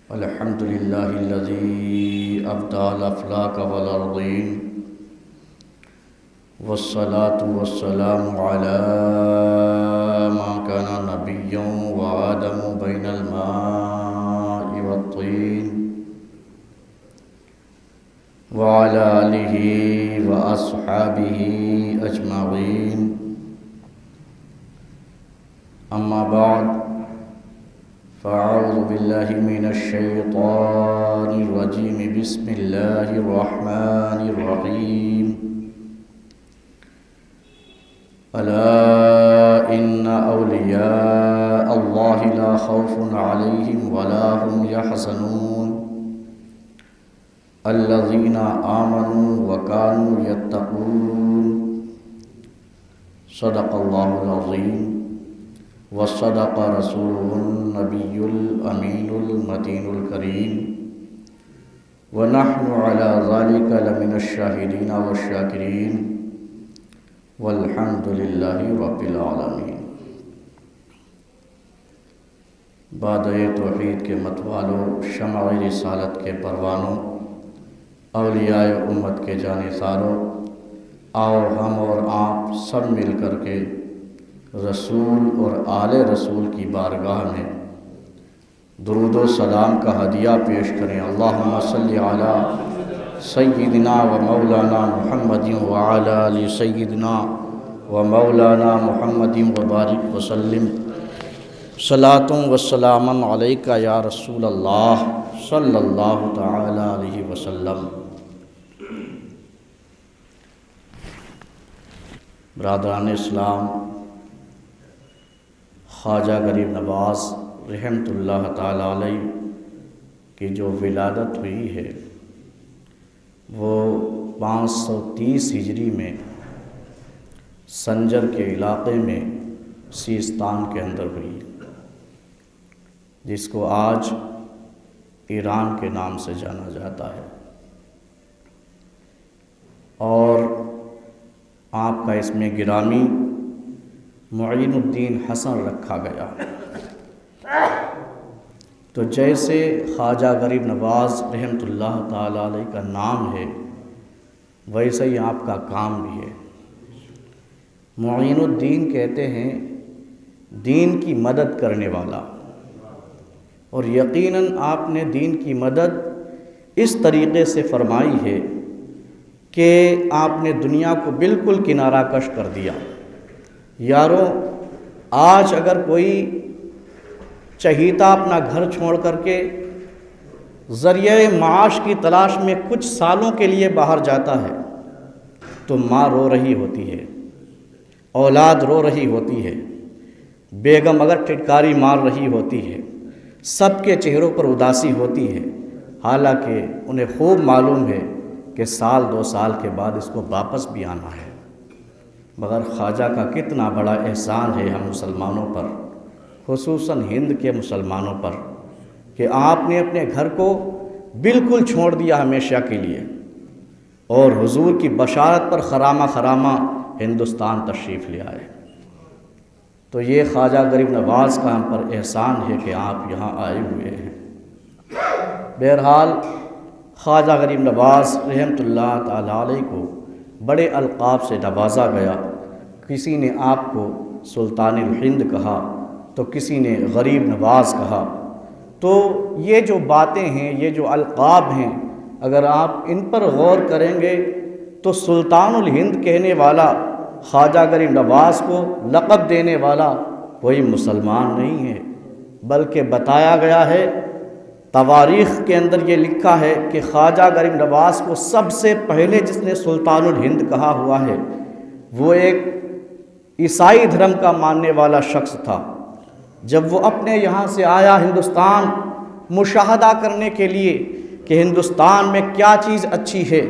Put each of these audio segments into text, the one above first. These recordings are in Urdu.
الحمد لله الذي أبدى الأفلاك والأرضين والصلاة والسلام على ما كان نبيا وآدم بين الماء والطين وعلى آله وأصحابه أجمعين. أما بعد فأعوذ بالله من الشيطان الرجيم. بسم الله الرحمن الرحيم. ألا إن أولياء الله لا خوف عليهم ولا هم يحزنون الذين آمنوا وكانوا يتقون. صدق الله العظيم وصدق رسوله النبي الأمين المتين الكريم ونحن على ذلك لمن الشاهدين والشاكرين والحمد لله رب العالمين. بادئ توحید کے متوالوں، شمع رسالت کے پروانوں، اولیاء امت کے جانثاروں، آؤ ہم اور آپ سب مل کر کے رسول اور آل رسول کی بارگاہ میں درود و سلام کا ہدیہ پیش کریں. اللہم صلی علی سیدنا و مولانا محمد وعلی آل سیدنا و مولانا محمد وبارک وسلم. صلاۃ و سلام علیک یا رسول اللہ صلی اللہ تعالی علیہ وسلم. برادران اسلام، خواجہ غریب نواز رحمۃ اللہ تعالی علیہ کی جو ولادت ہوئی ہے وہ 530 ہجری میں سنجر کے علاقے میں سیستان کے اندر ہوئی، جس کو آج ایران کے نام سے جانا جاتا ہے. اور آپ کا اس میں گرامی معین الدین حسن رکھا گیا. تو جیسے خواجہ غریب نواز رحمۃ اللہ تعالی علیہ کا نام ہے ویسے ہی آپ کا کام بھی ہے. معین الدین کہتے ہیں دین کی مدد کرنے والا، اور یقیناً آپ نے دین کی مدد اس طریقے سے فرمائی ہے کہ آپ نے دنیا کو بالکل کنارہ کش کر دیا. یارو، آج اگر کوئی چہیتا اپنا گھر چھوڑ کر کے ذریعہ معاش کی تلاش میں کچھ سالوں کے لیے باہر جاتا ہے تو ماں رو رہی ہوتی ہے، اولاد رو رہی ہوتی ہے، بیگم اگر ٹھٹکاری مار رہی ہوتی ہے، سب کے چہروں پر اداسی ہوتی ہے، حالانکہ انہیں خوب معلوم ہے کہ سال 2 سال کے بعد اس کو واپس بھی آنا ہے. مگر خواجہ کا کتنا بڑا احسان ہے ہم مسلمانوں پر، خصوصاً ہند کے مسلمانوں پر، کہ آپ نے اپنے گھر کو بالکل چھوڑ دیا ہمیشہ کے لیے اور حضور کی بشارت پر خرامہ خرامہ ہندوستان تشریف لے آئے. تو یہ خواجہ غریب نواز کا ہم پر احسان ہے کہ آپ یہاں آئے ہوئے ہیں. بہرحال خواجہ غریب نواز رحمۃ اللہ تعالی علیہ کو بڑے القاب سے نوازا گیا. کسی نے آپ کو سلطان الہند کہا تو کسی نے غریب نواز کہا. تو یہ جو باتیں ہیں، یہ جو القاب ہیں، اگر آپ ان پر غور کریں گے تو سلطان الہند کہنے والا، خواجہ غریب نواز کو لقب دینے والا کوئی مسلمان نہیں ہے، بلکہ بتایا گیا ہے، تواریخ کے اندر یہ لکھا ہے کہ خواجہ غریب نواز کو سب سے پہلے جس نے سلطان الہند کہا ہوا ہے وہ ایک عیسائی دھرم کا ماننے والا شخص تھا. جب وہ اپنے یہاں سے آیا ہندوستان مشاہدہ کرنے کے لیے کہ ہندوستان میں کیا چیز اچھی ہے،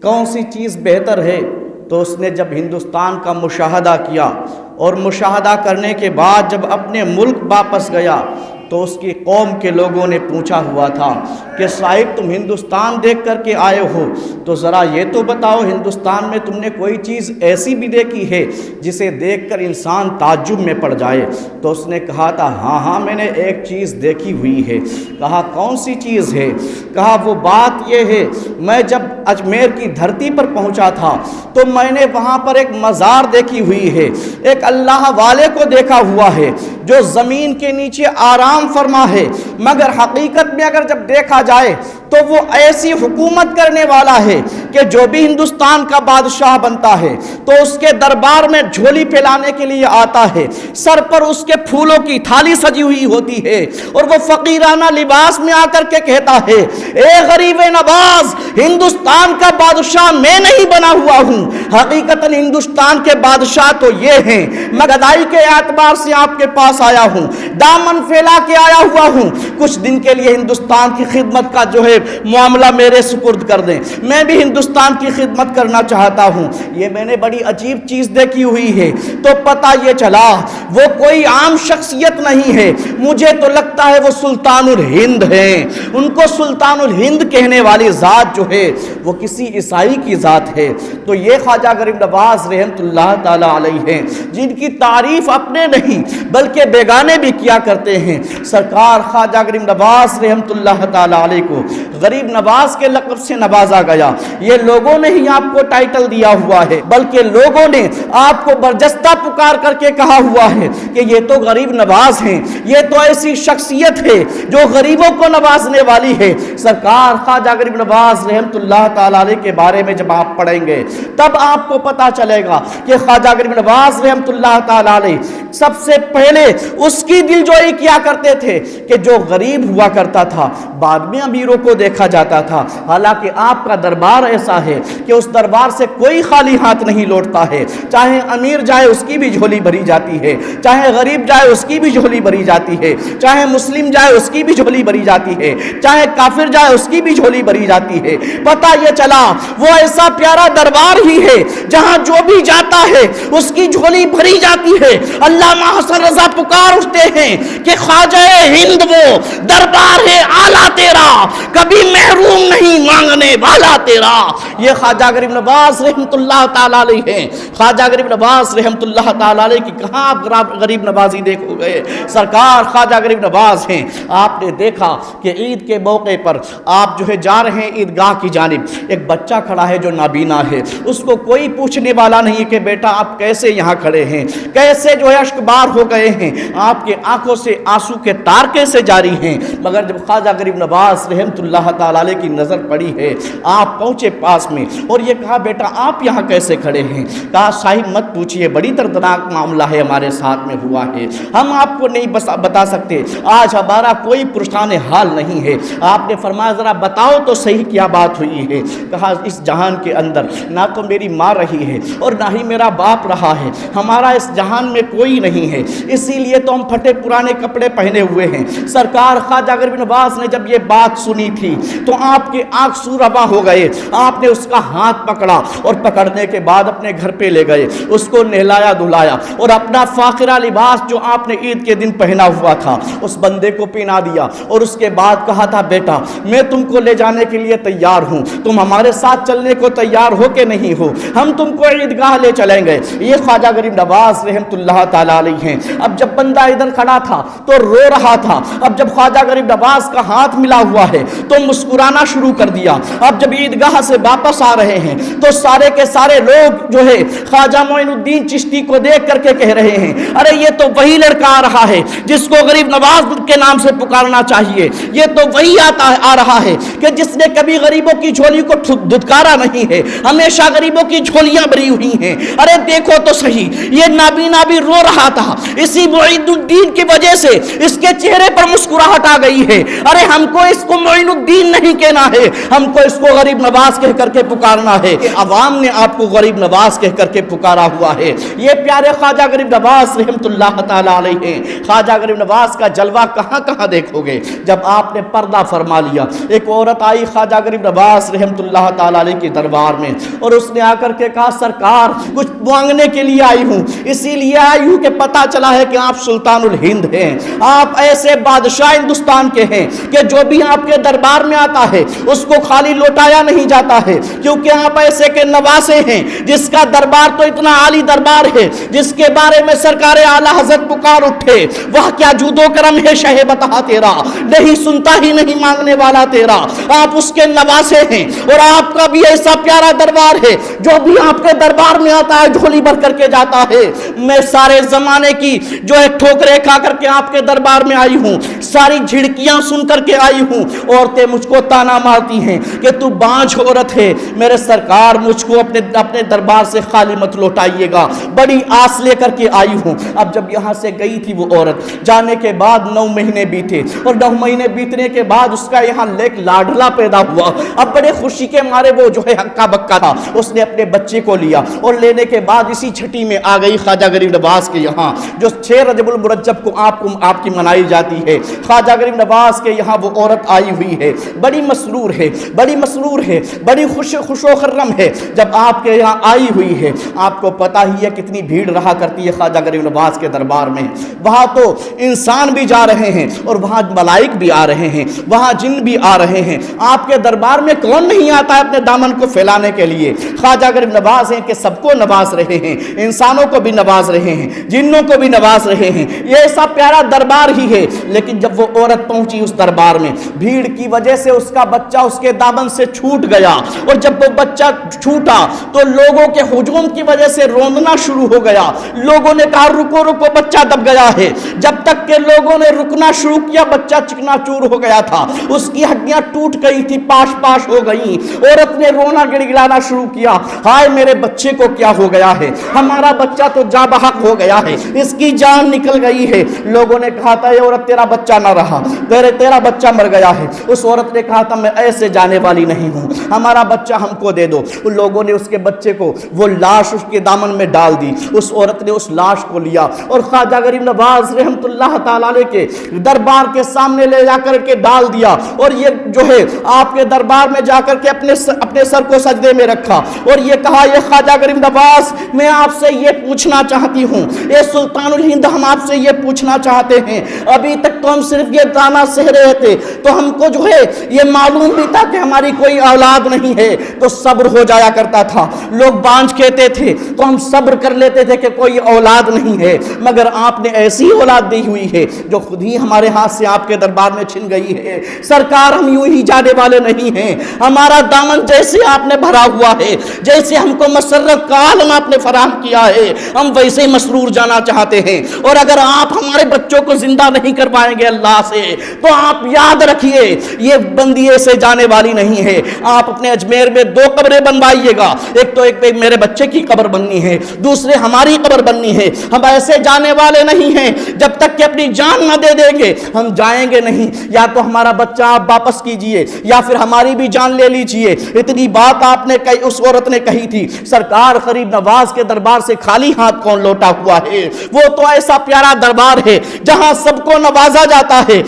کون سی چیز بہتر ہے، تو اس نے جب ہندوستان کا مشاہدہ کیا اور مشاہدہ کرنے کے بعد جب اپنے ملک واپس گیا تو اس کی قوم کے لوگوں نے پوچھا ہوا تھا کہ کہ صاحب تم ہندوستان دیکھ کر کے آئے ہو تو ذرا یہ تو بتاؤ ہندوستان میں تم نے کوئی چیز ایسی بھی دیکھی ہے جسے دیکھ کر انسان تعجب میں پڑ جائے؟ تو اس نے کہا تھا ہاں میں نے ایک چیز دیکھی ہوئی ہے۔ کہا کون سی چیز ہے؟ کہا وہ بات یہ ہے، میں جب اجمیر کی دھرتی پر پہنچا تھا تو میں نے وہاں پر ایک مزار دیکھی ہوئی ہے، ایک اللہ والے کو دیکھا ہوا ہے جو زمین کے نیچے آرام فرما ہے، مگر حقیقت میں اگر جب دیکھا جائے تو وہ ایسی حکومت کرنے والا ہے کہ جو بھی ہندوستان کا بادشاہ بنتا ہے تو اس کے دربار میں جھولی پھیلانے کے لیے آتا ہے، سر پر اس کے پھولوں کی تھالی سجی ہوئی ہوتی ہے اور وہ فقیرانہ لباس میں آ کر کے کہتا ہے اے غریب نواز، ہندوستان کا بادشاہ میں نہیں بنا ہوا ہوں، حقیقتاً ہندوستان کے بادشاہ تو یہ ہیں، میں گدائی کے اعتبار سے آپ کے پاس آیا ہوں، دامن پھیلا کے آیا ہوا ہوں، کچھ دن کے لیے ہندوستان کی خدمت کا جو ہے معاملہ میرے سپرد کر دیں، میں بھی ہندوستان کی خدمت کرنا چاہتا ہوں۔ یہ میں نے بڑی عجیب چیز دیکھی ہوئی ہے، تو پتہ یہ چلا وہ کوئی عام شخصیت نہیں ہے، مجھے تو لگتا ہے وہ سلطان الہند ہیں، ان کو سلطان الہند کہنے والی ذات جو ہے وہ کسی عیسائی کی ذات ہے۔ تو یہ خواجہ غریب نواز رحمت اللہ تعالی علیہ ہیں جن کی تعریف اپنے نہیں بلکہ بیگانے بھی کیا کرتے ہیں۔ سرکار خواجہ غریب نواز رحمت اللہ تعالی علیہ کو غریب نواز کے لقب سے نوازا گیا، یہ لوگوں نے ہی آپ کو ٹائٹل دیا ہوا ہے، بلکہ لوگوں نے آپ کو برجستہ پکار کر کے کہا ہوا ہے کہ یہ تو غریب نواز ہیں، یہ تو ایسی شخصیت ہے جو غریبوں کو نوازنے والی ہے۔ سرکار خواجہ غریب نواز رحمت اللہ تعالی علیہ کے بارے میں جب آپ پڑھیں گے تب آپ کو پتا چلے گا کہ خواجہ غریب نواز رحمت اللہ تعالی علیہ سب سے پہلے اس کی دلجوئی کیا کرتے تھے کہ جو غریب ہوا کرتا تھا بعد میں امیروں کو دیکھا جاتا تھا، حالانکہ آپ کا دربار ایسا ہے کہ اس دربار سے کوئی خالی ہاتھ نہیں لوٹتا ہے، چاہے امیر جائے اس کی بھی جھولی بھری جاتی ہے، چاہے غریب جائے اس کی بھی جھولی بھری جاتی ہے، چاہے مسلم جائے اس کی بھی جھولی بھری جاتی ہے، چاہے کافر جائے اس کی بھی جھولی بھری جاتی ہے۔ پتہ یہ چلا وہ ایسا پیارا دربار ہی ہے جہاں جو بھی جاتا ہے اس کی جھولی بھری جاتی ہے۔ علامہ حسن رضا پکار اٹھتے ہیں کہ خواجہ ہند وہ دربار ہے اعلیٰ تیرا، کبھی محروم نہیں مانگنے والا تیرا۔ یہ خواجہ غریب نواز رحمت اللہ تعالی علیہ ہیں۔ خواجہ غریب نواز رحمت اللہ تعالی علیہ کی کہاں آپ غریب نوازی دیکھو گے؟ سرکار خواجہ غریب نواز ہیں۔ آپ نے دیکھا کہ عید کے موقع پر آپ جو ہے جا رہے ہیں عیدگاہ کی جانب، ایک بچہ کھڑا ہے جو نابینا ہے، اس کو کوئی پوچھنے والا نہیں کہ بیٹا آپ کیسے یہاں کھڑے ہیں، کیسے جو ہے اشکبار ہو گئے ہیں، آپ کے آنکھوں سے آنسو کے تار کیسے جاری ہیں۔ مگر جب خواجہ غریب نواز رحمت اللہ تعالی علیہ کی نظر پڑی ہے، آپ پہنچے پاس میں اور یہ کہا بیٹا آپ یہاں کیسے کھڑے ہیں؟ کہا صاحب مت پوچھئے، بڑی دردناک معاملہ ہے ہمارے ساتھ میں ہوا ہے، ہم آپ کو نہیں بتا سکتے، آج ہمارا کوئی پرسان حال نہیں ہے۔ آپ نے فرمایا ذرا بتاؤ تو صحیح کیا بات ہوئی ہے؟ کہا اس جہان کے اندر نہ تو میری ماں رہی ہے اور نہ ہی میرا باپ رہا ہے، ہمارا اس جہان میں کوئی نہیں ہے، اسی لیے تو ہم پھٹے پرانے کپڑے پہنے ہوئے ہیں۔ سرکار خواجہ غریب نواز نے جب یہ بات سنی تھی تو آپ کے آنکھ سو رواں ہو گئے، آپ نے اس کا ہاتھ پکڑا اور پکڑنے کے بعد اپنے گھر پہ لے گئے، اس کو نہلایا دھلایا اور اپنا فاخرہ لباس جو آپ نے عید کے دن پہنا ہوا تھا اس بندے کو پہنا دیا اور اس کے بعد کہا تھا بیٹا میں تم کو لے جانے کے لیے تیار ہوں، تم ہمارے ساتھ چلنے کو تیار ہو کہ نہیں ہو؟ ہم تم کو عیدگاہ لے چلیں گے۔ یہ خواجہ غریب نواز رحمت اللہ تعالی علیہ ہیں۔ اب جب بندہ ادھر کھڑا تھا تو رو رہا تھا، اب جب خواجہ غریب نواز کا ہاتھ ملا ہوا ہے تو مسکرانا شروع کر دیا۔ اب جب عیدگاہ سے واپس آ رہے ہیں تو سارے کے سارے لوگ جو ہے خواجہ معین الدین چشتی کو دیکھ کر کے کہہ رہے ہیں ارے یہ تو وہی لڑکا آ رہا ہے جس کو غریب نواز کے نام سے پکارنا چاہیے، یہ تو وہی آ رہا ہے کہ جس نے کبھی غریبوں کی جھولی کو دھتکارا نہیں ہے، ہمیشہ غریبوں کی جھولیاں بھری ہوئی ہیں۔ ارے دیکھو تو صحیح، یہ نابینا بھی رو رہا تھا، اسی معین الدین کی وجہ سے اس کے چہرے پر مسکراہٹ آ گئی ہے۔ ارے ہم کو اس کو معین الدین نہیں کہنا ہے، ہم کو اس کو غریب نواز کہہ کر کے پکارنا ہے۔ عوام نے آپ کو غریب نواز کہہ کر کے پکارا ہوا ہے۔ یہ پیارے خواجہ غریب نواز رحمت اللہ تعالی علیہ ہیں۔ خواجہ غریب نواز کا جلوہ کہاں کہاں دیکھو گے؟ جب آپ نے پردہ فرما لیا، ایک عورت آئی خواجہ غریب نواز رحمت اللہ تعالی علیہ کے دربار میں اور اس نے آ کر کے کہا سرکار کچھ مانگنے کے لیے آئی ہوں، اسی لیے آئی ہوں کہ پتہ چلا ہے کہ آپ سلطان الہند ہیں، آپ ایسے بادشاہ ہندوستان کے ہیں کہ جو بھی آپ کے دربار میں آتا ہے اس کو خالی لوٹایا نہیں جاتا ہے، کیونکہ آپ ایسے کے نواسے ہیں جس کا دربار تو اتنا عالی دربار ہے جس کے بارے میں سرکار اعلیٰ حضرت پکار اٹھے، وہ کیا جود و کرم ہے شہ بتا تیرا، نہیں سنتا ہی نہیں مانگنے والا تیرا، آپ اس کے نواسے ہیں، اور آپ کا بھی ایسا پیارا دربار ہے جو بھی آپ کے دربار میں آتا ہے جھولی بھر کر کے جاتا ہے۔ میں سارے زمانے کی جو ہے ٹھوکریں کھا کر کے آپ کے دربار میں آئی ہوں، ساری جھڑکیاں سن کر کے آئی ہوں، عورتیں مجھ کو تانا مارتی ہیں کہ تو بانجھ عورت ہے، میرے سرکار مجھ کو اپنے دربار سے خالی مت لوٹائیے گا، بڑی آس لے کر کے آئی ہوں۔ اب جب یہاں سے گئی تھی وہ عورت، جانے کے بعد 9 مہینے بیتے، اور 9 مہینے بیتنے کے بعد اس کا یہاں ایک لاڈلا پیدا ہوا۔ اب بڑے خوشی کے مارے وہ جو ہے ہکا بکا تھا، اس نے اپنے بچے کو لیا، اور لینے کے بعد اسی چھٹی میں آ گئی خواجہ غریب نواز کے یہاں، جو 6 رجب المرجب کو آپ کی منائی جاتی ہے۔ خواجہ غریب نواز کے یہاں وہ عورت آئی ہوئی ہے، بڑی مسرور ہے، بڑی مسرور ہے، بڑی خوش و خرم ہے۔ جب آپ کے یہاں آئی ہوئی ہے، آپ کو پتہ ہی ہے کتنی بھیڑ رہا کرتی ہے خواجہ غریب نواز کے دربار میں، وہاں تو انسان بھی جا رہے ہیں اور وہاں ملائک بھی آ رہے ہیں، وہاں جن بھی آ رہے ہیں۔ آپ کے دربار میں کون نہیں آتا ہے اپنے دامن کو پھیلانے کے لیے؟ خواجہ غریب نواز ہیں کہ سب کو نواز رہے ہیں، انسانوں کو بھی نواز رہے ہیں، جنوں کو بھی نواز رہے ہیں، یہ ایسا پیارا دربار ہی ہے۔ لیکن جب وہ عورت پہنچی اس دربار میں، بھیڑ کی وجہ سے اس کا بچہ اس کے دامن سے چھوٹ گیا، اور جب وہ بچہ چھوٹا تو لوگوں کے ہجوم کی وجہ سے رونا شروع ہو گیا۔ لوگوں نے کہا رکو رکو، بچہ دب گیا ہے۔ جب تک کہ لوگوں نے رکنا شروع کیا، بچہ چکنا چور ہو گیا تھا، اس کی ہڈیاں ٹوٹ گئی تھی، پاش پاش ہو گئی۔ عورت نے رونا گڑ گڑانا شروع کیا، ہائے میرے بچے کو کیا ہو گیا ہے، ہمارا بچہ تو جاں بحق ہو گیا ہے، اس کی جان نکل گئی ہے۔ لوگوں نے کہا تھا اے عورت تیرا بچہ نہ رہا، تیرا بچہ مر گیا ہے۔ اس عورت نے کہا تھا میں ایسے جانے والی نہیں ہوں، ہمارا بچہ ہم کو دے دو۔ ان لوگوں نے اس کے بچے کو، وہ لاش اس کے دامن میں ڈال دی۔ اس عورت نے اس لاش کو لیا اور خواجہ غریب نواز رحمت اللہ تعالی علیہ کے دربار کے سامنے لے جا کر کے ڈال دیا، اور یہ جو ہے آپ کے دربار میں جا کر کے اپنے سر کو سجدے میں رکھا، اور یہ کہا یہ خواجہ غریب نواز میں آپ سے یہ پوچھنا چاہتی ہوں، اے سلطان الہند ہم آپ سے یہ پوچھنا چاہتے ہیں، ابھی تک تو ہم صرف یہ تانا سہ رہے تھے، تو ہم کو جو ہے یہ معلوم بھی تھا کہ ہماری کوئی اولاد نہیں ہے، تو صبر ہو جایا کرتا تھا، لوگ بانجھ کہتے تھے تو ہم صبر کر لیتے تھے کہ کوئی اولاد نہیں ہے، مگر آپ نے ایسی اولاد دی ہوئی ہے جو خود ہی ہمارے ہاتھ سے آپ کے دربار میں چھن گئی ہے۔ سرکار ہم یوں ہی جانے والے نہیں ہیں، ہمارا دامن جیسے آپ نے بھرا ہوا ہے، جیسے ہم کو مسرت کا عالم آپ نے فراہم کیا ہے، ہم ویسے مسرور جانا چاہتے ہیں۔ اور اگر آپ ہمارے بچوں کو زندہ نہیں کر پائیں گے اللہ سے، تو آپ یاد رکھیے یہ بندی ایسے جانے والی نہیں ہے۔ آپ اپنے اجمیر میں 2 قبریں بنوائیے گا، ایک تو ایک میرے بچے کی قبر بننی ہے، دوسرے ہماری قبر بننی ہے۔ ہم ایسے جانے والے نہیں ہیں، جب تک کہ اپنی جان نہ دے دیں گے ہم جائیں گے نہیں۔ یا تو ہمارا بچہ آپ واپس کیجئے یا پھر ہماری بھی جان لے لیجئے۔ اتنی بات آپ نے کہی، اس عورت نے کہی تھی۔ سرکار غریب نواز کے دربار سے خالی ہاتھ کون لوٹا ہوا ہے؟ وہ تو ایسا پیارا دربار ہے جہاں سب کو نوازا جاتا ہے،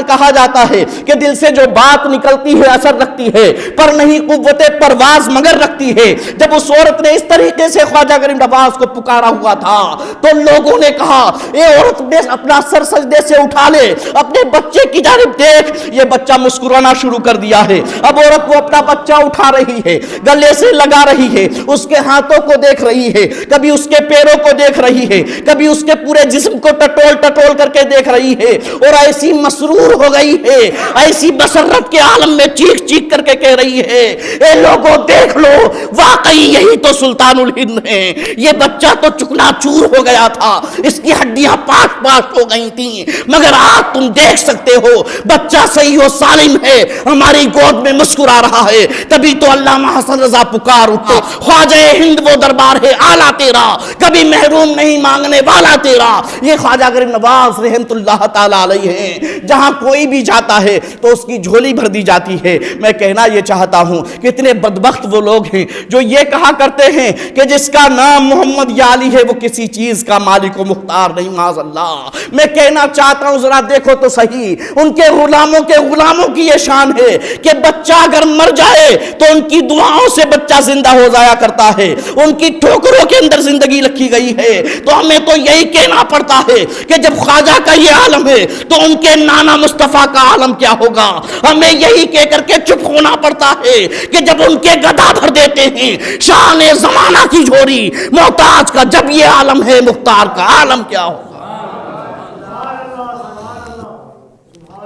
کہا جاتا ہے کہ دل سے جو بات نکلتی ہے اثر رکھتی ہے، پر نہیں قوت پرواز مگر رکھتی ہے۔ جب اس عورت نے اس طریقے سے خواجہ غریب نواز کو پکارا ہوا تھا تو لوگوں نے کہا اے عورت نے اپنا سر سجدے سے اٹھا لے، اپنے بچے کی جانب دیکھ، یہ بچہ مسکرانا شروع کر دیا ہے۔ اب عورت وہ اپنا بچہ اٹھا رہی ہے، گلے سے لگا رہی ہے، اس کے ہاتھوں کو دیکھ رہی ہے، کبھی اس کے پیروں کو دیکھ رہی ہے، کبھی اس کے پورے جسم کو ٹٹول کر کے دیکھ رہی ہے، اور ایسی مسرور ہو گئی ہے، ایسی مسرت کے عالم میں چیخ چیخ کر کے کہہ رہی ہے اے لوگوں دیکھ لو، واقعی یہی تو سلطان الہند ہیں، یہ بچہ تو چکنا چور ہو گیا تھا، اس کی ہڈیاں پاش پاش ہو گئی تھیں، مگر آج تم دیکھ سکتے ہو بچہ صحیح و سالم ہے، ہماری گود میں مسکرا رہا ہے۔ تبھی تو علامہ حسن رضا پکار اٹھے، خواجہ ہند وہ دربار ہے اعلیٰ تیرا، کبھی محروم نہیں مانگنے والا تیرا۔ یہ خواجہ غریب نواز رحمت اللہ تعالیٰ علیہ ہیں، جہاں کوئی بھی جاتا ہے تو اس کی جھولی بھر دی جاتی ہے۔ میں کہنا یہ چاہتا ہوں کتنے بدبخت وہ لوگ ہیں جو یہ کہا کرتے ہیں کہ جس کا نام محمد یا علی ہے وہ کسی چیز کا مالک و مختار نہیں، معاذ اللہ۔ میں کہنا چاہتا ہوں ذرا دیکھو تو صحیح، ان کے غلاموں کی یہ شان ہے کہ بچہ اگر مر جائے تو ان کی دعاؤں سے بچہ زندہ ہو جایا کرتا ہے، ان کی ٹھوکروں کے اندر زندگی رکھی گئی ہے۔ تو ہمیں تو یہی کہنا پڑتا ہے کہ جب خواجہ کا یہ عالم ہے تو ان کے نانا مصطفیٰ کا عالم کیا ہوگا؟ ہمیں یہی کہہ کر کے چپ ہونا پڑتا ہے کہ جب ان کے گدا بھر دیتے ہیں شان زمانہ کی جھوری محتاج کا، جب یہ عالم ہے مختار کا عالم کیا ہوگا؟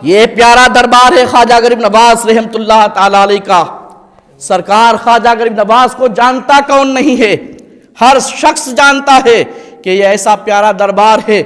یہ پیارا دربار ہے خواجہ غریب نواز رحمت اللہ تعالی علیہ کا۔ سرکار خواجہ غریب نواز کو جانتا کون نہیں ہے؟ ہر شخص جانتا ہے کہ یہ ایسا پیارا دربار ہے۔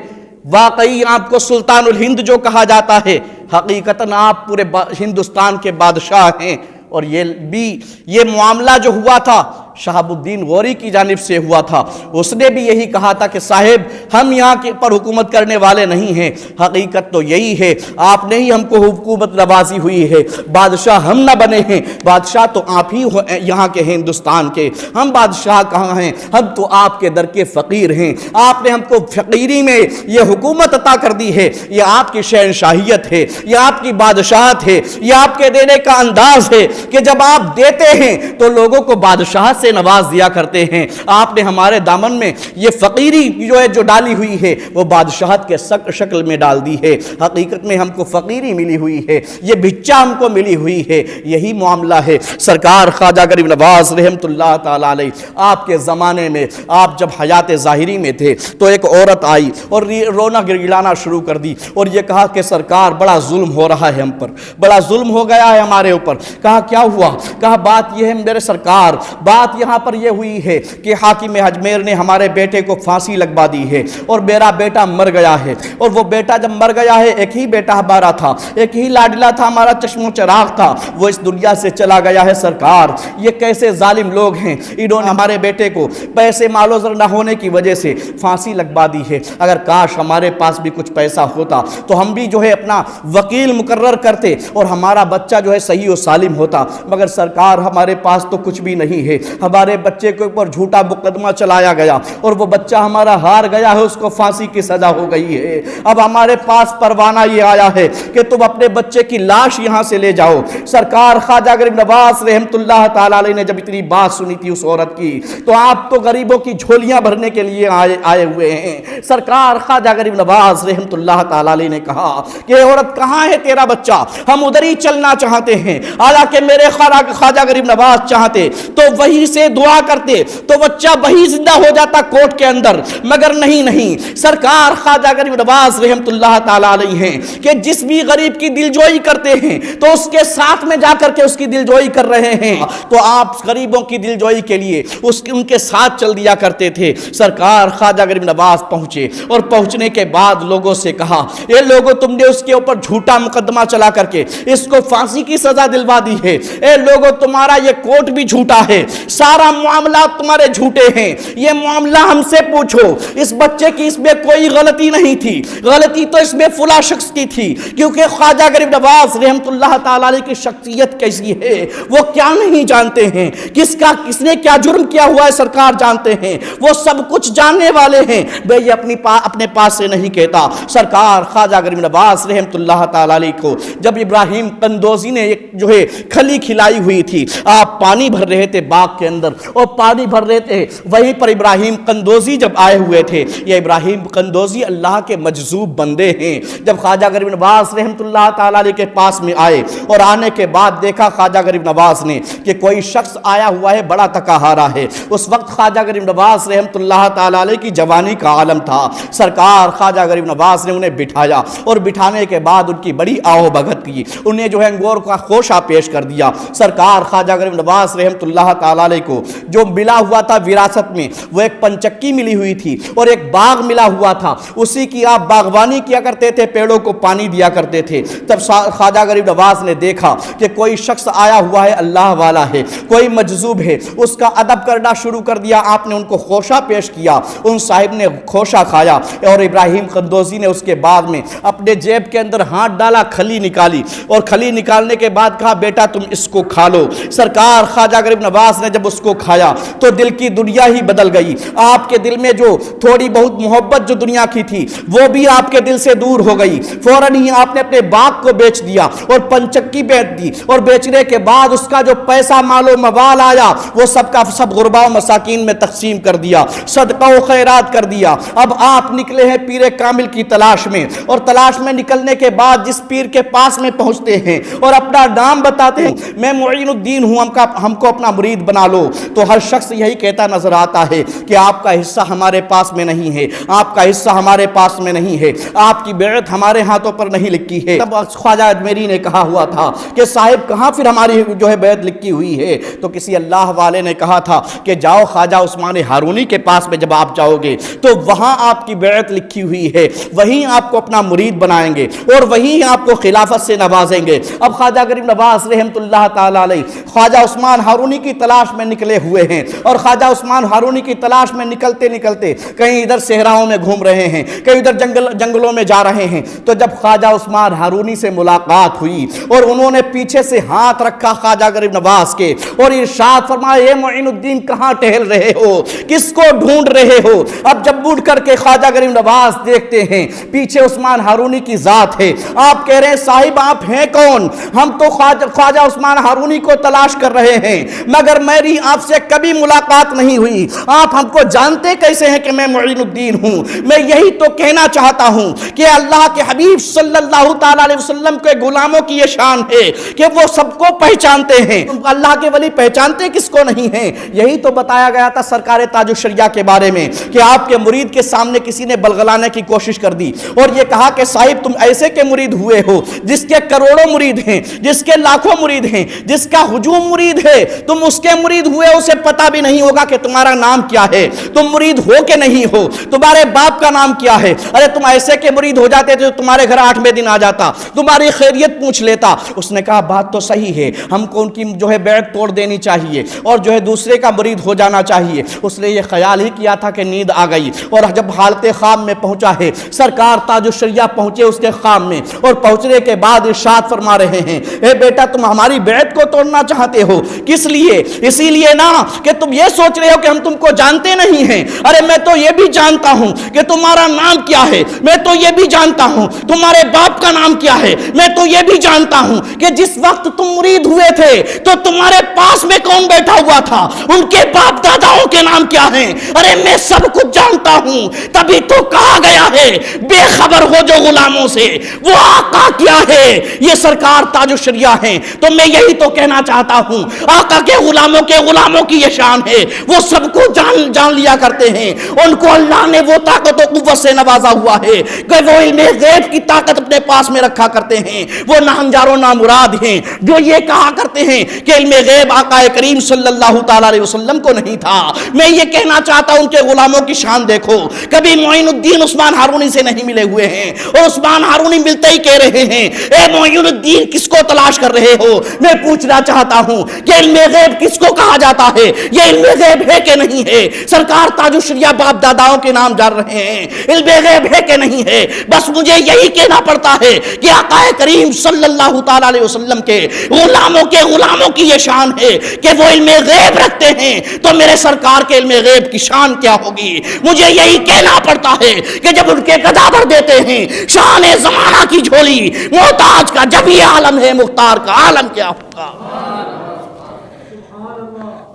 واقعی آپ کو سلطان الہند جو کہا جاتا ہے، حقیقتاً آپ پورے ہندوستان کے بادشاہ ہیں۔ اور یہ معاملہ جو ہوا تھا شہاب الدین غوری کی جانب سے ہوا تھا، اس نے بھی یہی کہا تھا کہ صاحب ہم یہاں کے پر حکومت کرنے والے نہیں ہیں، حقیقت تو یہی ہے، آپ نے ہی ہم کو حکومت نوازی ہوئی ہے، بادشاہ ہم نہ بنے ہیں، بادشاہ تو آپ ہی یہاں کے ہندوستان کے، ہم بادشاہ کہاں ہیں؟ ہم تو آپ کے در کے فقیر ہیں، آپ نے ہم کو فقیری میں یہ حکومت عطا کر دی ہے، یہ آپ کی شہنشاہیت ہے، یہ آپ کی بادشاہت ہے، یہ آپ کے دینے کا انداز ہے کہ جب آپ دیتے ہیں تو لوگوں کو بادشاہت سے نواز دیا کرتے ہیں۔ آپ نے ہمارے دامن میں یہ فقیری جو ڈالی ہوئی ہے وہ بادشاہت کے شکل میں ڈال دی ہے۔ حقیقت میں ہم کو فقیری ملی ہوئی ہے، یہ بچہ ہم کو ملی ہوئی ہے، یہی معاملہ ہے۔ سرکار خواجہ غریب نواز رحمت اللہ تعالی علیہ آپ کے زمانے میں، آپ جب حیات ظاہری میں تھے تو ایک عورت آئی اور رونا گڑگڑانا شروع کر دی اور یہ کہا کہ سرکار بڑا ظلم ہو رہا ہے ہم پر، بڑا ظلم ہو گیا ہے ہمارے اوپر۔ کہا کیا ہوا؟ کہا بات یہ ہے میرے سرکار، بات یہاں پر یہ ہوئی ہے کہ حاکم اجمیر نے ہمارے بیٹے کو پھانسی لگوا دی ہے اور میرا بیٹا مر گیا ہے، اور وہ بیٹا جب مر گیا ہے، ایک ہی بیٹا ہمارا تھا، ایک ہی لاڈلا تھا، ہمارا چشم و چراغ تھا، وہ اس دنیا سے چلا گیا ہے۔ سرکار یہ کیسے ظالم لوگ ہیں، انہوں نے ہمارے بیٹے کو پیسے مال و زر نہ ہونے کی وجہ سے پھانسی لگوا دی ہے۔ اگر کاش ہمارے پاس بھی کچھ پیسہ ہوتا تو ہم بھی جو ہے اپنا وکیل مقرر کرتے اور ہمارا بچہ جو ہے صحیح و سالم ہوتا، مگر سرکار ہمارے پاس تو کچھ بھی نہیں ہے، ہمارے بچے کے اوپر جھوٹا مقدمہ چلایا گیا اور وہ بچہ ہمارا ہار گیا ہے، اس کو پھانسی کی سزا ہو گئی ہے۔ اب ہمارے پاس پروانہ یہ آیا ہے کہ تم اپنے بچے کی لاش یہاں سے لے جاؤ۔ سرکار خواجہ غریب نواز رحمت اللہ تعالی علیہ نے جب اتنی بات سنی تھی اس عورت کی تو آپ تو غریبوں کی جھولیاں بھرنے کے لیے آئے ہوئے ہیں۔ سرکار خواجہ غریب نواز رحمت اللہ تعالی علیہ نے کہا کہ عورت کہاں ہے تیرا بچہ؟ ہم ادھر ہی چلنا چاہتے ہیں، حالانکہ میرے خواجہ غریب نواز چاہتے تو وہی سے دعا کرتے تو بچہ وہی زندہ ہو جاتا کوٹ کے اندر، مگر نہیں۔ سرکار خواجہ غریب نواز رحمت اللہ تعالی علیہ ہیں کہ جس بھی غریب کی دلجوئی کرتے ہیں تو اس کے ساتھ میں جا کر کے اس کی دلجوئی کر رہے ہیں، تو آپ غریبوں کی دلجوئی کے لیے ان کے ساتھ چل دیا کرتے تھے۔ سرکار خواجہ غریب نواز پہنچے اور پہنچنے کے بعد لوگوں سے کہا اے لوگوں تم نے اس کے اوپر جھوٹا مقدمہ چلا کر کے اس کو پھانسی کی سزا دلوا دی ہے، اے لوگوں تمہارا یہ کوٹ بھی جھوٹا ہے، سارا معاملات تمہارے جھوٹے ہیں، یہ معاملہ ہم سے پوچھو، اس بچے کی اس میں کوئی غلطی نہیں تھی، غلطی تو اس میں فلاں شخص کی تھی، کیونکہ خواجہ غریب نواز رحمت اللہ تعالی علیہ کی شخصیت کیسی ہے وہ کیا نہیں جانتے ہیں، کس نے کیا جرم کیا ہوا ہے سرکار جانتے ہیں، وہ سب کچھ جاننے والے ہیں۔ میں یہ اپنے پاس سے نہیں کہتا۔ سرکار خواجہ غریب نواز رحمت اللہ تعالی علیہ کو جب ابراہیم قندوزی نے ایک جو ہے کھلی کھلائی ہوئی تھی، آپ پانی بھر رہے تھے باغ کے اندر اور پانی بھر رہے تھے، وہیں پر ابراہیم قندوزی جب آئے ہوئے تھے، یہ ابراہیم قندوزی اللہ کے مجذوب بندے ہیں۔ جب خواجہ غریب نواز رحمت اللہ تعالی علیہ کے پاس میں آئے اور آنے کے بعد دیکھا خواجہ غریب نواز نے کہ کوئی شخص آیا ہوا ہے بڑا تکا ہارا ہے، اس وقت خواجہ غریب نواز رحمت اللہ تعالی علیہ کی جوانی کا عالم تھا۔ سرکار خواجہ غریب نواز نے انہیں بٹھایا اور بٹھانے کے بعد ان کی بڑی آہو بھگت کی، انہیں جو ہے انگور کا خوشہ پیش کر دیا۔ سرکار خواجہ غریب نواز رحمت اللہ تعالی علیہ کو جو ملا ہوا تھا وراثت میں، وہ ایک پنچکی ملی ہوئی تھی اور ایک باغ ملا ہوا تھا، اسی کی آپ باغبانی کیا کرتے تھے، پیڑوں کو پانی دیا کرتے تھے۔ تب خواجہ غریب نواز نے دیکھا کہ کوئی شخص آیا ہوا ہے، اللہ والا ہے، کوئی مجذوب ہے، اس کا ادب کرنا شروع کر دیا۔ آپ نے ان کو خوشہ پیش کیا، ان صاحب نے خوشہ کھایا اور ابراہیم قندوزی نے اس کے بعد میں اپنے جیب کے اندر ہاتھ ڈالا، کھلی نکالی اور کھلی نکالنے کے بعد کہا بیٹا تم اس کو کھا لو۔ سرکار خواجہ غریب نواز نے جب جب اس کو کھایا تو دل کی دنیا ہی بدل گئی. آپ کے دل میں جو تھوڑی بہت محبت جو دنیا کی تھی وہ بھی آپ کے دل سے دور ہو گئی. فوراً ہی آپ نے اپنے باغ کو بیچ دیا اور پنچکی بیچ دی, اور بیچنے کے بعد اس کا جو پیسہ مال و موال آیا وہ سب کا سب غربا و مساکین میں تقسیم کر دیا, صدقہ و خیرات کر دیا. اب آپ نکلے ہیں پیر کامل کی تلاش میں, اور تلاش میں نکلنے کے بعد جس پیر کے پاس میں پہنچتے ہیں اور اپنا نام بتاتے ہیں, میں معین الدین ہوں, ہم کو اپنا مرید بنا لو, تو ہر شخص یہی کہتا نظر آتا ہے کہ آپ کا حصہ ہمارے پاس میں نہیں ہے, آپ کا حصہ ہمارے پاس میں نہیں ہے, آپ کی بیعت ہمارے ہاتھوں پر نہیں لکھی ہے. تب خواجہ اجمیری نے کہا ہوا تھا کہ صاحب کہاں پھر ہماری جو ہے بیعت لکھی ہوئی ہے؟ تو کسی اللہ والے نے کہا تھا کہ جاؤ خواجہ عثمان ہارونی کے پاس میں جب آپ جاؤ گے تو وہاں آپ کی بیعت لکھی ہوئی ہے, وہیں آپ کو اپنا مرید بنائیں گے اور وہیں آپ کو خلافت سے نوازیں گے. اب خواجہ غریب نواز رحمت اللہ تعالی علیہ خواجہ عثمان ہارونی کی تلاش میں نکلے ہوئے ہیں, اور خواجہ عثمان ہارونی کی تلاش میں نکلتے نکلتے کہیں ادھر صحراؤں میں گھوم رہے ہیں, کہیں ادھر جنگلوں میں جا رہے ہیں. تو جب خواجہ عثمان ہارونی سے ملاقات ہوئی اور انہوں نے پیچھے سے ہاتھ رکھا خواجہ غریب نواز کے اور ارشاد فرمایا, اے معین الدین کہاں ٹہل رہے ہو, کس کو ڈھونڈ رہے ہو؟ اب جب مڑ کر کے خواجہ غریب نواز دیکھتے ہیں پیچھے عثمان ہارونی کی ذات ہے. آپ کہہ رہے ہیں صاحب آپ ہیں کون؟ ہم تو خواجہ عثمان ہارونی کو تلاش کر رہے ہیں, مگر میری آپ سے کبھی ملاقات نہیں ہوئی, آپ ہم کو جانتے کیسے ہیں کہ میں معین الدین ہوں؟ میں یہی تو کہنا چاہتا ہوں کہ اللہ کے حبیب صلی اللہ تعالی علیہ وسلم کے غلاموں کی یہ شان ہے کہ وہ سب کو پہچانتے ہیں. اللہ کے ولی پہچانتے کس کو نہیں ہیں؟ یہی تو بتایا گیا تھا سرکار تاج الشریعہ کے بارے میں کہ آپ کے مرید کے سامنے کسی نے بلغلانے کی کوشش کر دی اور یہ کہا کہ صاحب تم ایسے کے مرید ہوئے ہو جس کے کروڑوں مرید ہیں, جس کے لاکھوں مرید ہیں, جس کا ہجوم مرید ہے, تم اس کے مرید ہوئے, اسے پتہ بھی نہیں ہوگا کہ تمہارا نام کیا ہے, تم مرید ہو کہ نہیں ہو, تمہارے باپ کا نام کیا ہے. ارے تم ایسے کے مرید ہو جاتے تو تمہارے گھر 8ویں دن آ جاتا, تمہاری خیریت پوچھ لیتا. اس نے کہا بات تو صحیح ہے, ہم کو ان کی جو ہے بیعت توڑ دینی چاہیے اور جو ہے دوسرے کا مرید ہو جانا چاہیے. اس نے یہ خیال ہی کیا تھا کہ نیند آ گئی, اور جب حالت خواب میں پہنچا ہے سرکار تاج الشریعہ پہنچے اس کے خواب میں, اور پہنچنے کے بعد ارشاد فرما رہے ہیں, اے بیٹا تم ہماری بیعت کو توڑنا چاہتے ہو, کس لیے؟ اسی لیے نا کہ تم یہ سوچ رہے ہو کہ ہم تم کو جانتے نہیں ہیں. ارے میں تو یہ بھی جانتا ہوں کہ تمہارا نام کیا ہے, میں تو یہ بھی جانتا ہوں تمہارے باپ کا نام کیا ہے, میں تو یہ بھی جانتا ہوں کہ جس وقت تم مرید ہوئے تھے تو تمہارے پاس میں کون بیٹھا ہوا تھا, ان کے باپ داداؤں کے نام کیا ہیں. ارے میں سب کچھ جانتا ہوں, تبھی تو کہا گیا ہے بے خبر ہو جو غلاموں سے, وہ آقا کیا ہے, یہ سرکار تاج الشریعہ ہیں. تو میں یہی تو کہنا چاہتا ہوں, آقا کے غلاموں کی یہ شان ہے, وہ سب کو جان لیا کرتے ہیں. ان کو اللہ نے وہ طاقت و قوت سے نوازا ہوا ہے کہ وہ علم غیب کی طاقت اپنے پاس میں رکھا کرتے ہیں. وہ ناہنجار و نامراد ہیں جو یہ کہا کرتے ہیں کہ علم غیب آقا کریم صلی اللہ تعالی علیہ وسلم کو نہیں تھا. میں یہ کہنا چاہتا ہوں ان کے غلاموں کی شان دیکھو, کبھی معین الدین عثمان ہارونی سے نہیں ملے ہوئے ہیں, اور عثمان ہارونی ملتے ہی کہہ رہے ہیں اے معین الدین کس کو تلاش کر رہے ہو. میں پوچھنا چاہتا ہوں کہ علم غیب کس کو کہا جاتا ہے, یہ علم غیب ہے کہ نہیں ہے؟ سرکار تاج الشریعہ باپ داداؤں کے نام جان رہے ہیں, علم غیب ہے کہ نہیں ہے؟ بس مجھے یہی کہنا پڑتا ہے کہ آقا کریم صلی اللہ تعالی علیہ وسلم کے غلاموں کی یہ شان ہے کہ وہ علم غیب رکھتے ہیں, تو میرے سرکار کے علم غیب کی شان کیا ہوگی؟ مجھے یہی کہنا پڑتا ہے کہ جب ان کے قدا بھر دیتے ہیں شان زمانہ کی جھولی, محتاج کا جب یہ عالم ہے مختار کا عالم کیا ہوگا.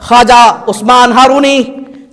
خواجہ عثمان ہارونی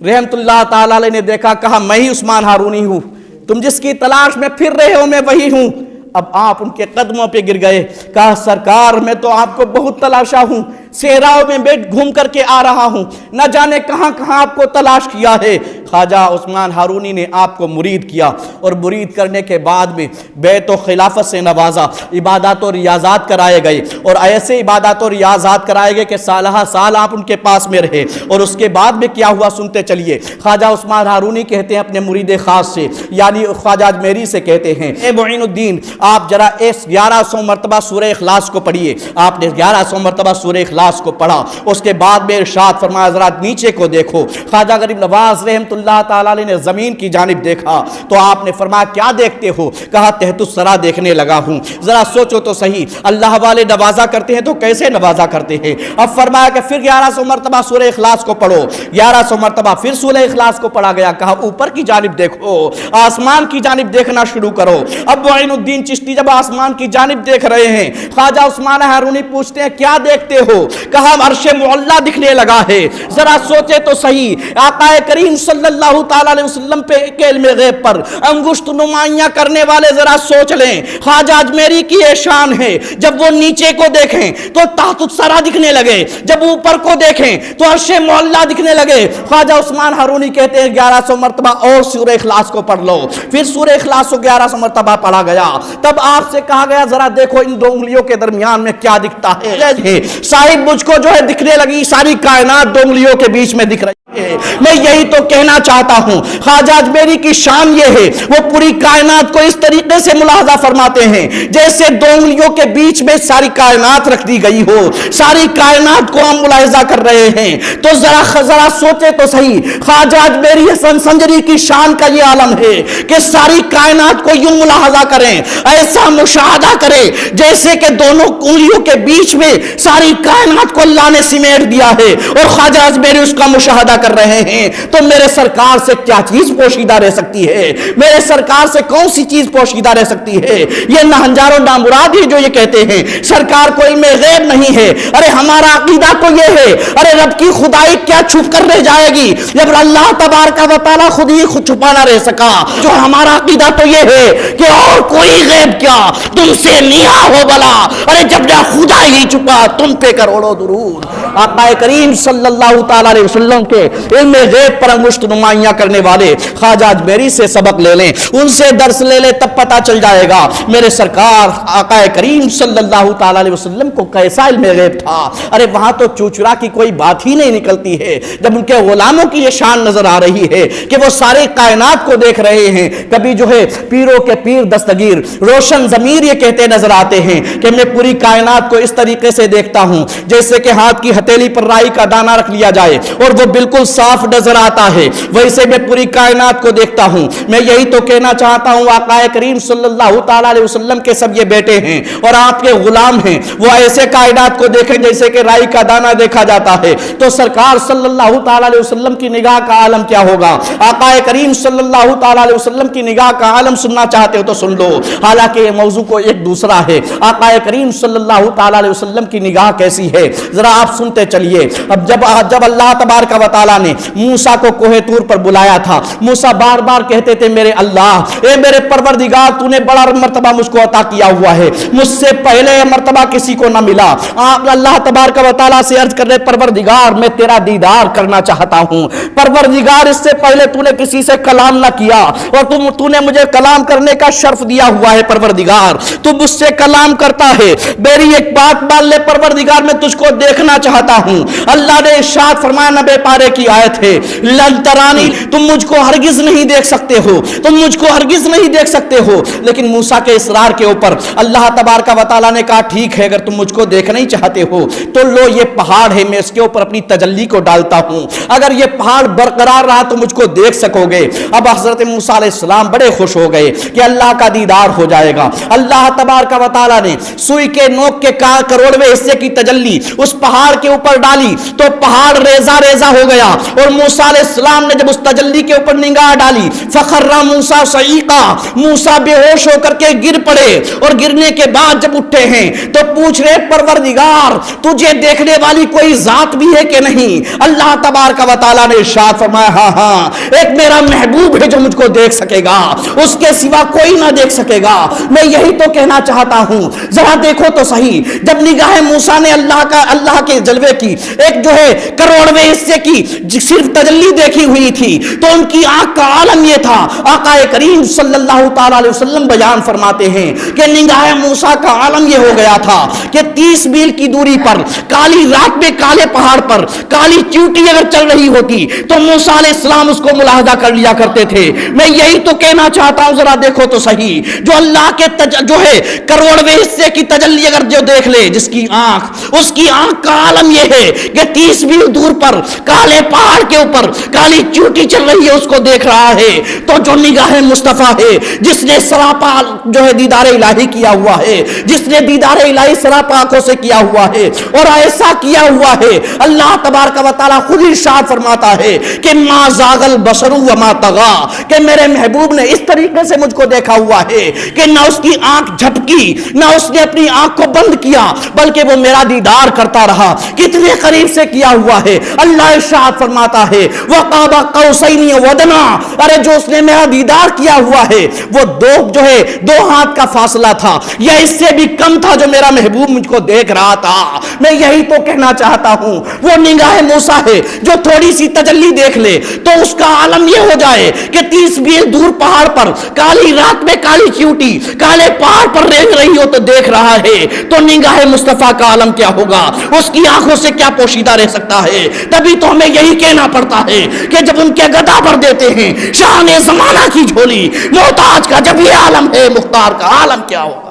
رحمت اللہ تعالی علیہ نے دیکھا, کہا میں ہی عثمان ہارونی ہوں, تم جس کی تلاش میں پھر رہے ہو میں وہی ہوں. اب آپ ان کے قدموں پہ گر گئے, کہا سرکار میں تو آپ کو بہت تلاشا ہوں, صحراؤں میں بیٹھ گھوم کر کے آ رہا ہوں, نہ جانے کہاں کہاں آپ کو تلاش کیا ہے. خواجہ عثمان ہارونی نے آپ کو مرید کیا, اور مرید کرنے کے بعد میں بیت و خلافت سے نوازا, عبادات و ریاضات کرائے گئے, اور ایسے عبادات و ریاضات کرائے گئے کہ سالہ سال آپ ان کے پاس میں رہے. اور اس کے بعد میں کیا ہوا سنتے چلیے. خواجہ عثمان ہارونی کہتے ہیں اپنے مرید خاص سے, یعنی خواجہ اجمیری سے کہتے ہیں, اے معین الدین آپ ذرا 1100 مرتبہ سورہ اخلاص کو پڑھیے. آپ نے 1100 مرتبہ سورہ اخلاص کو پڑھا, اس کے بعد میں ارشاد فرمایا ذرا نیچے کو دیکھو. خواجہ غریب نواز رحمت اللہ تعالیٰ نے زمین کی جانب دیکھا تو آپ نے فرمایا کیا دیکھتے ہو؟ کہا تحت الثری دیکھنے لگا ہوں۔ ذرا سوچو تو صحیح، اللہ والے نوازا کرتے ہیں تو کیسے نوازا کرتے ہیں؟ اب فرمایا کہ پھر 1100 مرتبہ سورہ اخلاص کو پڑھو۔ 1100 مرتبہ پھر سورہ اخلاص کو پڑھا گیا۔ کہا اوپر کی جانب دیکھو، آسمان کی جانب دیکھنا شروع کرو۔ اب معین الدین چشتی جب آسمان کی جانب دیکھ رہے ہیں، خواجہ عثمان ہارونی پوچھتے ہیں کیا دیکھتے ہو؟ کہا عرش معلیٰ دکھنے لگا ہے۔ ذرا سوچے تو صحیح، آقا کریم صلی اللہ تعالی علیہ وسلم پہ کے علم غیب پر انگشت نمائیاں کرنے والے ذرا سوچ لیں، خواجہ اجمیری کی یہ شان ہے، جب وہ نیچے کو دیکھیں تو تحت الثری دکھنے لگے، جب اوپر کو دیکھیں تو عرش معلیٰ دکھنے لگے۔ خواجہ عثمان ہارونی کہتے ہیں 1100 مرتبہ اور سورہ اخلاص کو پڑھ لو۔ پھر سورہ اخلاص کو 1100 مرتبہ پڑھا گیا۔ تب آپ سے کہا گیا ذرا دیکھو ان دو انگلیوں کے درمیان میں کیا دکھتا ہے؟ صاحب مجھ کو جو ہے دکھنے لگی ساری کائنات دو انگلیوں کے بیچ میں دکھ رہی ہے۔ میں یہی تو کہنا چاہتا ہوں، خواجہ اجمیری کی شان یہ ہے وہ پوری کائنات کو اس طریقے سے ملاحظہ فرماتے ہیں جیسے دو انگلیوں کے بیچ میں ساری کائنات رکھ دی گئی ہو، ساری کائنات کو ہم ملاحظہ کر رہے ہیں۔ تو ذرا سوچے تو صحیح، خواجہ اجمیری حسن سنجری کی شان کا یہ عالم ہے کہ ساری کائنات کو یوں ملاحظہ کریں، ایسا مشاہدہ کریں جیسے کہ دونوں انگلیوں کے بیچ میں ساری کائنات کو اللہ نے سمیٹ دیا ہے اور خواجہ اجمیری اس کا مشاہدہ کر رہے ہیں۔ تو میرے سرکار سے کیا چیز پوشیدہ رہ سکتی ہے؟ میرے سرکار سے کون سی چیز پوشیدہ رہ سکتی ہے؟ یہ نہنجار و نامراد ہی جو یہ کہتے ہیں سرکار کو علم غیب نہیں ہے۔ ارے ہمارا عقیدہ تو یہ ہے، ارے رب کی خدائی کیا چھپ کر رہ جائے گی جب اللہ تبارک و تعالیٰ خود ہی خود چھپا نہ رہ سکا؟ جو ہمارا عقیدہ تو یہ ہے کہ اور کوئی غیب کیا تم سے نیا ہو بلا، ارے جب نہ خدا ہی چھپا تم پہ کروڑوں درود۔ آقا کریم صلی اللہ تعالی علیہ وسلم کے علم غیب پر انگشت نمائیاں کرنے والے خواجہ اجمیری سے سبق لے لیں، ان سے درس لے لیں، تب پتہ چل جائے گا میرے سرکار آقا کریم صلی اللہ تعالی علیہ وسلم کو کیسا علم غیب تھا۔ ارے وہاں تو چوچرا کی کوئی بات ہی نہیں نکلتی ہے جب ان کے غلاموں کی یہ شان نظر آ رہی ہے کہ وہ سارے کائنات کو دیکھ رہے ہیں۔ کبھی جو ہے پیروں کے پیر دستگیر روشن ضمیر یہ کہتے نظر آتے ہیں کہ میں پوری کائنات کو اس طریقے سے دیکھتا ہوں جیسے کہ ہاتھ کی ہتھیلی پر رائی کا دانہ رکھ لیا جائے اور وہ بالکل صاف نظر آتا ہے، ویسے میں پوری کائنات کو دیکھتا ہوں۔ میں یہی تو کہنا چاہتا ہوں آقا کریم صلی اللہ تعالی علیہ وسلم کے سب یہ بیٹے ہیں اور آپ کے غلام ہیں، وہ ایسے کائنات کو دیکھیں جیسے کہ رائی کا دانہ دیکھا جاتا ہے، تو سرکار صلی اللہ تعالی علیہ وسلم کی نگاہ کا عالم کیا ہوگا؟ آقا کریم صلی اللہ تعالی علیہ وسلم کی نگاہ کا عالم سننا چاہتے ہو تو سن لو، حالانکہ یہ موضوع کو ایک دوسرا ہے۔ آقا کریم صلی اللہ تعالی علیہ وسلم کی نگاہ کیسی ہے ذرا آپ سنتے چلیے۔ اب جب اللہ تبارک و تعالی نے موسیٰ کو کوہ طور پر بلایا تھا، موسیٰ بار بار کہتے تھے میرے اللہ، اے میرے پروردگار، تو نے بڑا مرتبہ مجھ کو عطا کیا ہوا ہے، مجھ سے پہلے یہ مرتبہ کسی کو نہ ملا۔ آپ اللہ تبارک و تعالی سے عرض کر رہے پروردگار میں تیرا دیدار کرنا چاہتا ہوں، پروردگار اس سے پہلے تو نے کسی سے کلام نہ کیا اور تو نے مجھے کلام کرنے کا شرف دیا ہوا ہے، پروردگار تو مجھ سے کلام کرتا ہے، میری ایک بات مان لے پروردگار، میں تجھ کو دیکھنا چاہتا ہوں۔ اللہ نے ارشاد فرمایا، نبے پارے کی آیت ہے، لن ترانی، تم مجھ کو ہرگز نہیں دیکھ سکتے ہو، تم مجھ کو ہرگز نہیں دیکھ سکتے ہو۔ لیکن موسیٰ کے اصرار کے اوپر اللہ تبارک و تعالیٰ نے کہا ٹھیک ہے، اگر تم مجھ کو دیکھنا ہی چاہتے ہو تو لو یہ پہاڑ ہے، میں اس کے اوپر اپنی تجلی کو ڈالتا ہوں، اگر یہ پہاڑ برقرار رہا تو مجھ کو دیکھ سکو گے۔ اب حضرت موسیٰ علیہ السلام بڑے خوش ہو گئے کہ اللہ کا دیدار ہو جائے گا۔ اللہ تبارک و تعالیٰ نے سوئی کے نوک کے کروڑویں حصے کی تجلی اس پہاڑ کے اوپر ڈالی تو پہاڑ ریزہ ریزہ ہو گیا، اور موسیٰ علیہ السلام نے جب اس تجلی کے اوپر نگاہ ڈالی فخر موسیٰ صعیقا، موسیٰ بے ہوش ہو کر کے گر پڑے، اور گرنے کے بعد جب اٹھے ہیں تو پوچھ رہے پروردگار تجھے دیکھنے والی کوئی ذات بھی ہے کہ نہیں؟ اللہ تبارک و تعالیٰ نے ارشاد فرمایا ہاں ہاں، ایک میرا محبوب ہے جو مجھ کو دیکھ سکے گا، اس کے سوا کوئی نہ دیکھ سکے گا۔ میں یہی تو کہنا چاہتا ہوں، ذرا دیکھو تو صحیح، جب نگاہ موسیٰ نے اللہ کے جلوے کی ایک جو ہے کروڑویں حصے کی صرف تجلی دیکھی ہوئی تھی تو ان کی آنکھ کا عالم یہ تھا۔ آقا کریم صلی اللہ تعالی علیہ وسلم بیان فرماتے ہیں کہ نگاہ موسیٰ کا عالم یہ ہو گیا تھا کہ 30 میل کی دوری پر کالی رات میں کالے پہاڑ پر کالی چیونٹی اگر چل رہی ہوتی تو موسیٰ علیہ السلام اس کو ملاحظہ کر لیا کرتے تھے۔ میں یہی تو کہنا چاہتا ہوں، ذرا دیکھو تو صحیح، جو اللہ کے جو ہے کروڑویں حصے کی تجلی اگر جو دیکھ لے جس کی آنکھ، اس کی آنکھ کا عالم یہ ہے کہ 30 میل دور پر کالے کالے پہاڑ کے اوپر کالی چیوٹی چل رہی ہے اس کو دیکھ رہا ہے، تو جو نگاہ مصطفیٰ ہے، جس نے سراپا جو ہے دیدار الہی کیا ہوا ہے، جس نے دیدار الہی سراپا آنکھوں سے کیا ہوا ہے اور ایسا کیا ہوا ہے، اللہ تبارک و تعالیٰ خود ارشاد فرماتا ہے کہ ما زاغ البصر وما طغى، کہ میرے محبوب نے اس طریقے سے مجھ کو دیکھا ہوا ہے کہ نہ اس کی آنکھ جھپکی، نہ اس نے اپنی آنکھ کو بند کیا، بلکہ وہ میرا دیدار کرتا رہا۔ کتنے قریب سے کیا ہوا ہے، اللہ ارشاد فرماتا ہے وقاب قوسین ودنا، ارے جو اس نے میرا دیدار کیا ہوا ہے وہ دو ہاتھ کا فاصلہ تھا یا اس سے بھی کم تھا جو میرا محبوب مجھ کو دیکھ رہا تھا۔ میں یہی تو کہنا چاہتا ہوں، وہ نگاہ موسیٰ ہے جو تھوڑی سی تجلی دیکھ لے تو اس کا عالم یہ ہو جائے کہ 30 میل دور پہاڑ پر کالی رات میں کالی چیوٹی کالے پہاڑ پر رینگ رہی ہو تو دیکھ رہا ہے، تو نگاہ مصطفیٰ کا عالم کیا ہوگا، اس کی آنکھوں سے کیا پوشیدہ رہ سکتا ہے۔ تبھی تو ہمیں یہی کہنا پڑتا ہے کہ جب ان کے گدا پر دیتے ہیں شان زمانہ کی جھولی، محتاج کا جب یہ عالم ہے مختار کا عالم کیا ہوگا۔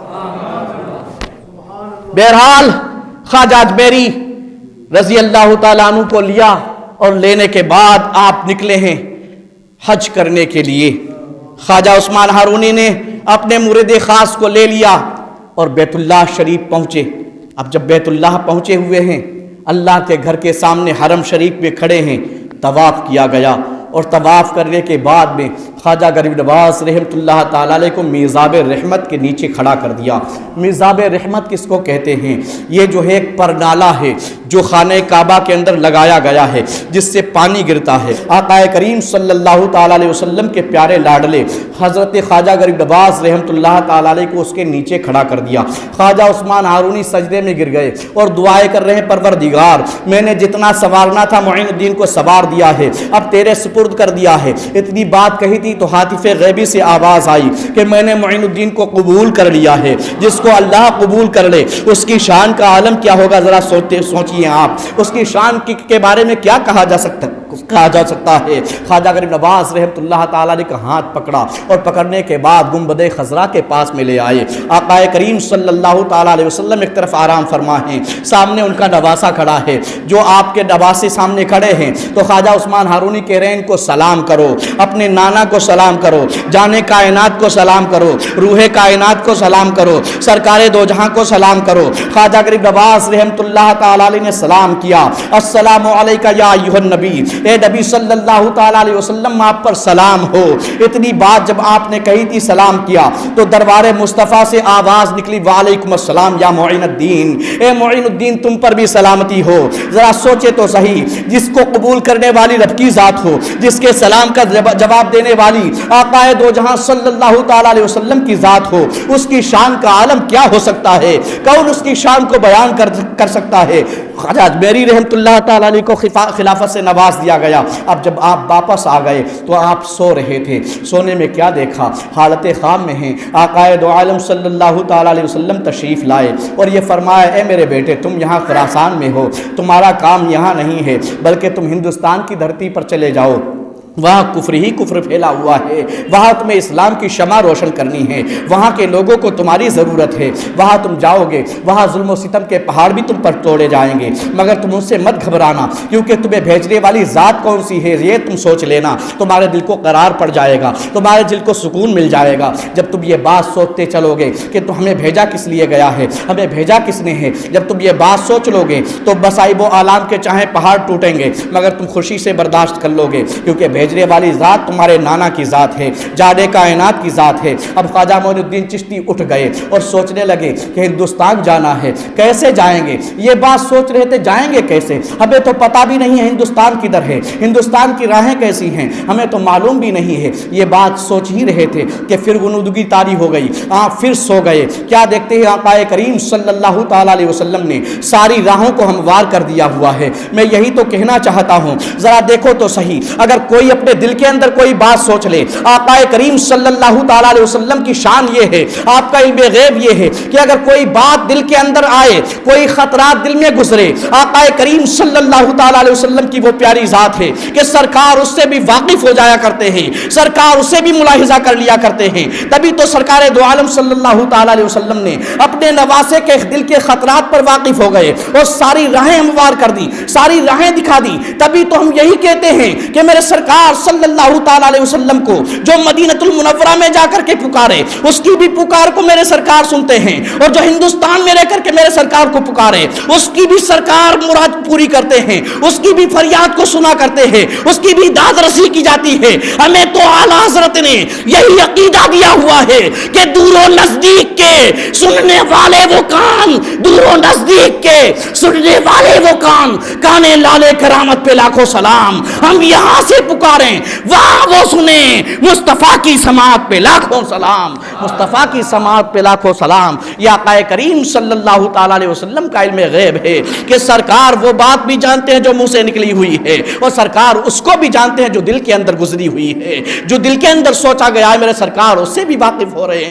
بہرحال خواجہ اجمیری رضی اللہ تعالیٰ عنہ کو لیا اور لینے کے بعد آپ نکلے ہیں حج کرنے کے لیے۔ خواجہ عثمان ہارونی نے اپنے مرید خاص کو لے لیا اور بیت اللہ شریف پہنچے۔ اب جب بیت اللہ پہنچے ہوئے ہیں، اللہ کے گھر کے سامنے حرم شریف میں کھڑے ہیں، طواف کیا گیا اور طواف کرنے کے بعد میں خواجہ غریب نواز رحمۃ اللہ تعالیٰ علیہ کو میزاب رحمت کے نیچے کھڑا کر دیا۔ میزاب رحمت کس کو کہتے ہیں؟ یہ جو ہے ایک پرنالہ ہے جو خانہ کعبہ کے اندر لگایا گیا ہے جس سے پانی گرتا ہے۔ آقا کریم صلی اللہ تعالیٰ علیہ وسلم کے پیارے لاڈلے حضرت خواجہ غریب نواز رحمۃ اللہ تعالیٰ علیہ کو اس کے نیچے کھڑا کر دیا۔ خواجہ عثمان ہارونی سجدے میں گر گئے اور دعائیں کر رہے ہیں، پروردگار میں نے جتنا سوارنا تھا معین الدین کو سوار دیا ہے، اب تیرے سپرد کر دیا ہے۔ اتنی بات کہی تھی تو ہاتف غیبی سے آواز آئی کہ میں نے معین الدین کو قبول کر لیا ہے۔ جس کو اللہ قبول کر لے اس کی شان کا عالم کیا ہوگا، ذرا سوچئے آپ، اس کی شان کے بارے میں کیا کہا جا سکتا ہے۔ خواجہ غریب نواز رحمۃ اللہ تعالیٰ نے کا ہاتھ پکڑا اور پکڑنے کے بعد گنبد خضرا کے پاس میں لے آئے۔ آقا کریم صلی اللہ تعالیٰ علیہ وسلم ایک طرف آرام فرما ہیں، سامنے ان کا نواسا کھڑا ہے۔ جو آپ کے نواسے سامنے کھڑے ہیں تو خواجہ عثمان ہارونی کہہ رہے ہیں ان کو سلام کرو، اپنے نانا کو سلام کرو، جانے کائنات کو سلام کرو، روح کائنات کو سلام کرو، سرکار دو جہاں کو سلام کرو۔ خواجہ غریب نواز رحمۃ اللہ تعالیٰ علیہ نے سلام کیا، السلام علیکہ یا ایھا النبی، اے نبی صلی اللہ تعالیٰ علیہ وسلم آپ پر سلام ہو۔ اتنی بات جب آپ نے کہی تھی، سلام کیا، تو دربار مصطفیٰ سے آواز نکلی وعلیکم السلام یا معین الدین، اے معین الدین تم پر بھی سلامتی ہو۔ ذرا سوچے تو صحیح، جس کو قبول کرنے والی رب کی ذات ہو، جس کے سلام کا جواب دینے والی آقا دو جہاں صلی اللہ تعالیٰ علیہ وسلم کی ذات ہو، اس کی شان کا عالم کیا ہو سکتا ہے؟ کون اس کی شان کو بیان کر سکتا ہے؟ خواجہ اجمیری رحمۃ اللہ تعالیٰ علیہ کو خلافت سے نواز دیا گیا۔ اب جب آپ واپس آ گئے تو آپ سو رہے تھے، سونے میں کیا دیکھا؟ حالت خواب میں ہیں، آقا دو عالم صلی اللہ تعالیٰ علیہ وسلم تشریف لائے اور یہ فرمایا اے میرے بیٹے تم یہاں خراسان میں ہو، تمہارا کام یہاں نہیں ہے بلکہ تم ہندوستان کی دھرتی پر چلے جاؤ، وہاں کفر ہی کفر پھیلا ہوا ہے، وہاں تمہیں اسلام کی شمع روشن کرنی ہے، وہاں کے لوگوں کو تمہاری ضرورت ہے، وہاں تم جاؤ گے وہاں ظلم و ستم کے پہاڑ بھی تم پر توڑے جائیں گے، مگر تم ان سے مت گھبرانا کیونکہ تمہیں بھیجنے والی ذات کون سی ہے یہ تم سوچ لینا، تمہارے دل کو قرار پڑ جائے گا، تمہارے دل کو سکون مل جائے گا جب تم یہ بات سوچتے چلو گے کہ تو ہمیں بھیجا کس لیے گیا ہے، ہمیں بھیجا کس نے ہے۔ جب تم یہ بات سوچ لو گے تو بسائب و آلام کے چاہے پہاڑ ٹوٹیں گے مگر تم خوشی سے برداشت کر لو گے کیونکہ بھیجنے والی ذات تمہارے نانا کی ذات ہے، جانے کائنات کی ذات ہے۔ اب خواجہ معین الدین چشتی اٹھ گئے اور سوچنے لگے کہ ہندوستان جانا ہے، کیسے جائیں گے؟ یہ بات سوچ رہے تھے جائیں گے کیسے، ہمیں تو پتہ بھی نہیں ہے ہندوستان کدھر ہے، ہندوستان کی راہیں کیسی ہیں ہمیں تو معلوم بھی نہیں ہے۔ یہ بات سوچ ہی رہے تھے کہ پھر غنودگی طاری ہو گئی، آپ پھر سو گئے۔ کیا دیکھتے ہیں آقا کریم صلی اللہ تعالیٰ علیہ وسلم نے ساری راہوں کو ہموار کر دیا ہوا ہے۔ میں یہی تو کہنا چاہتا ہوں، ذرا دیکھو تو صحیح، اگر کوئی اپنے دل کے اندر کوئی بات سوچ لے. آقا کریم صلی اللہ تعالیٰ علیہ وسلم کی شان یہ ہے, آپ کا علم غیب یہ ہے کہ اگر کوئی بات دل کے اندر آئے, کوئی خطرات دل میں گزرے, آقا کریم صلی اللہ تعالیٰ علیہ وسلم کی وہ پیاری ذات ہے کہ سرکار اس سے بھی واقف ہو جایا کرتے ہیں, سرکار اسے بھی ملاحظہ کر لیا کرتے ہیں. تبھی تو سرکار دو عالم صلی اللہ تعالیٰ علیہ وسلم نے اپنے نواسے کے دل کے خطرات پر واقف ہو گئے اور ساری راہیں ہموار کر دی, ساری راہیں دکھا دی. تبھی تو ہم یہی کہتے ہیں کہ میرے سرکار صلی اللہ تعالیٰ علیہ وسلم کو جو مدینۃ المنورہ میں جا کر کے پکارے, اس کی بھی پکار کو میرے سرکار سنتے ہیں, اور جو ہندوستان میں رہ کر کے میرے سرکار کو پکارے اس کی بھی سرکار مراد پوری کرتے ہیں, اس کی بھی فریاد کو سنا کرتے ہیں, اس کی بھی داد رسی کی جاتی ہے. ہمیں تو اعلیٰ حضرت نے یہی عقیدہ دیا ہوا ہے کہ دور و نزدیک کے سننے والے وہ کان, دور و نزدیک کے سننے والے وہ کان, کانے لالے کرامت پہ لاکھوں سلام. ہم یہاں سے پکاریں وہاں وہ سنیں, مصطفیٰ کی سماعت پہ لاکھوں سلام, مصطفیٰ کی سماعت پہ لاکھوں سلام. یہ آقا کریم صلی اللہ تعالیٰ علیہ وسلم کا علم غیب ہے کہ سرکار وہ بات بھی جانتے ہیں جو منہ سے نکلی ہوئی ہے, اور سرکار اس کو بھی جانتے ہیں جو دل کے اندر گزری ہوئی ہے, جو دل کے اندر سوچا گیا ہے. میرے سرکار اس سے بھی واقف ہو رہے ہیں.